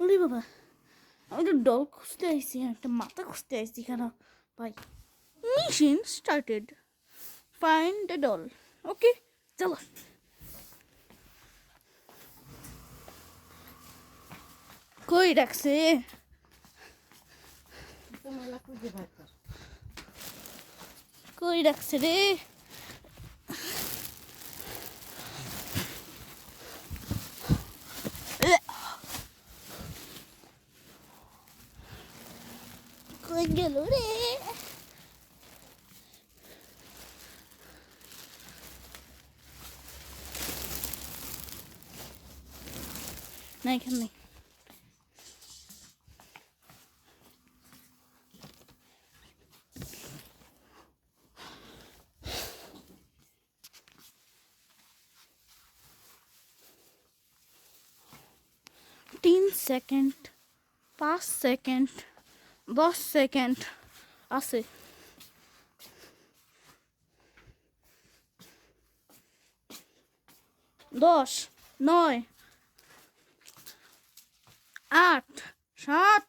ওরে বাবা, আমি তো ডল খুঁজতে আসছি, একটা মাথা খুঁজতে আসছি কেন ভাই। Mission started, find the doll. Okay চলো। কই রাখছে? কই রাখছে রে? কই গেল রে? না এখানে নেই। तीन सेकेंड 5 सेकेंड 10 सेकेंड আছে। 10 9 8 7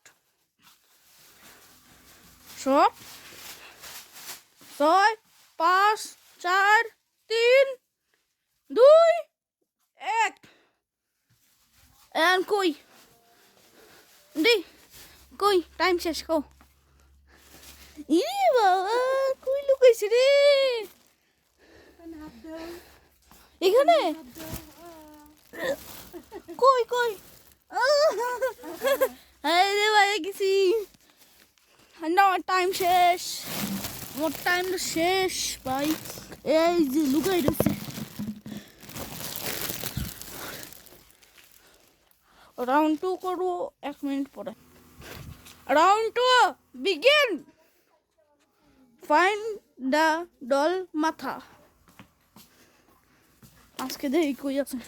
6 5 4 3 2 1 এন্ড কই দি কই টাইম শেষ কো। ইরে বাবা কই লুকাইছে রে? এখানে কই কই? আরে ভাই গেছি না, টাইম শেষ, মোর টাইম শেষ ভাই। এই যে লুকাই রয়েছে। রাউন্ড 2 করবো 1 মিনিট পরে। Round 2 begin. Find the doll মাথা। আজকে দেখি কই আছে।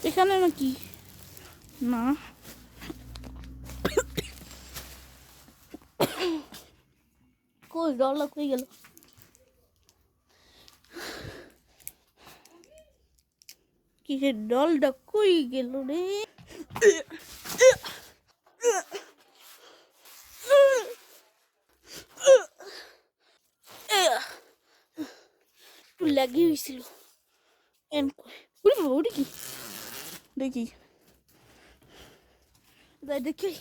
এখানে নাকি? না কই ডলটা কই গেল? কিসের ডলটা কই গেল রে? একটু লেগে হয়েছিল। ওটা কি দেখি দেখি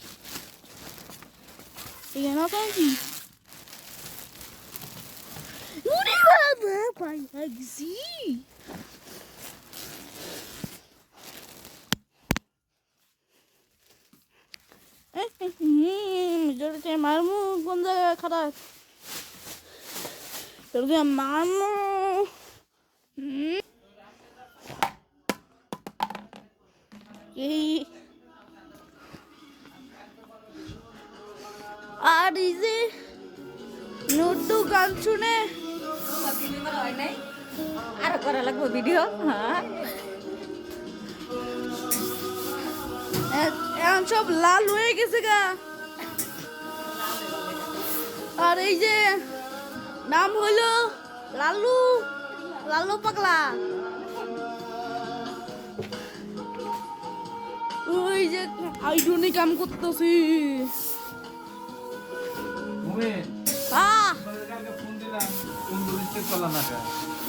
এখানে কি? পাই গেছি। মারমু কোন জায়গায় খারাপ মারমু। আর এই যে নটু গান শুনে আরো করা লাগবে ভিডিও। এখন সব লাল হয়ে গেছে গা। আর এই যে নাম হইলো লালু, লালু পাগলা। ওই যে আইডনি কাম করতেছি।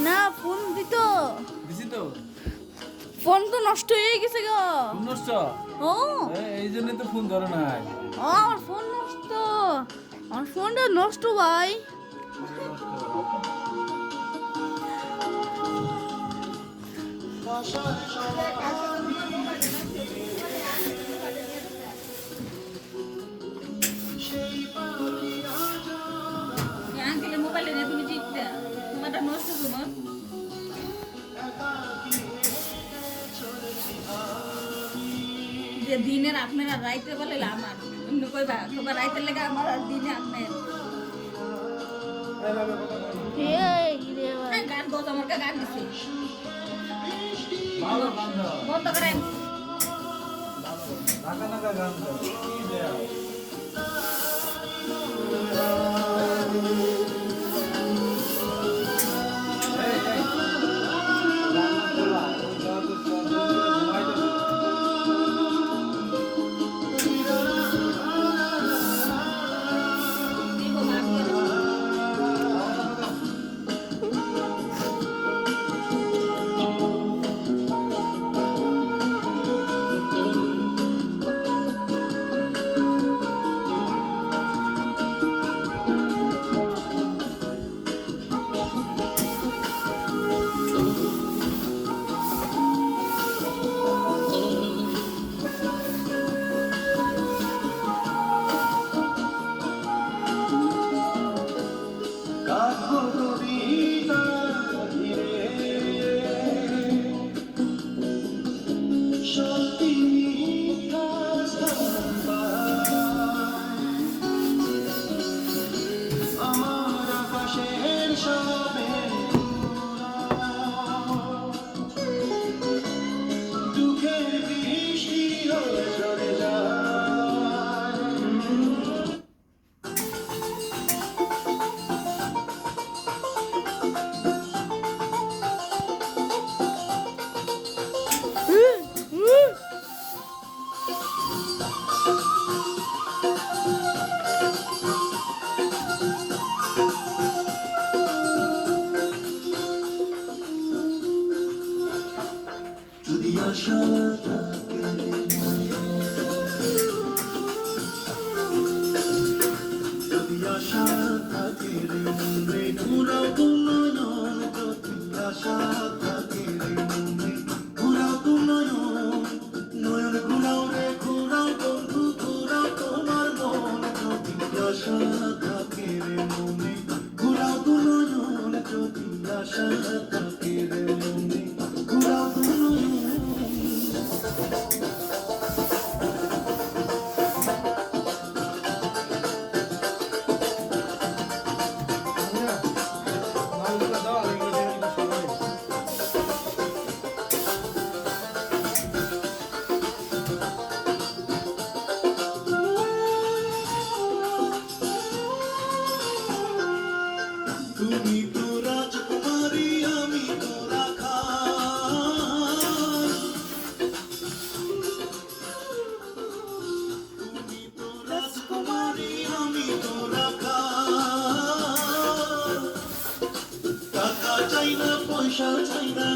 না ফোন দিত, ফোন তো নষ্ট হয়ে গেছে গো। নষ্ট? ও এই জন্য তো ফোন ধরে নাই। আমার ফোন নষ্ট, আমার ফোনটা নষ্ট ভাই। মোবাইলে তুমি জিততে তোমারটা নষ্ট তোমার। যে দিনের আপনারা রাইতে বলে আমার অন্য কইবা তোমার রাইতে লেগে আমার আর দিনে আপনার গান বন্ধ, আমার গান দিছে বন্ধ করেন। যদি আশা থাকে যদি আশা থাকে রে মনে ঘুরাও তো নয়ন যদি আশা থাকে রে মনে ঘুরাও তো নয়ন নয়ন ঘুরাও রে ঘুরাও বন্ধু ঘুরাও তোমার মন যদি আশা থাকে রে মনে ঘুরাও তো নয়ন যদি আশা থাকে রে মনে ঘুরাও তো নয়ন তুমি তো রাজকুমারী আমি তো রাখাল তুমি তো রাজকুমারী আমি তো রাখাল টাকা চাই না পয়সা চাই না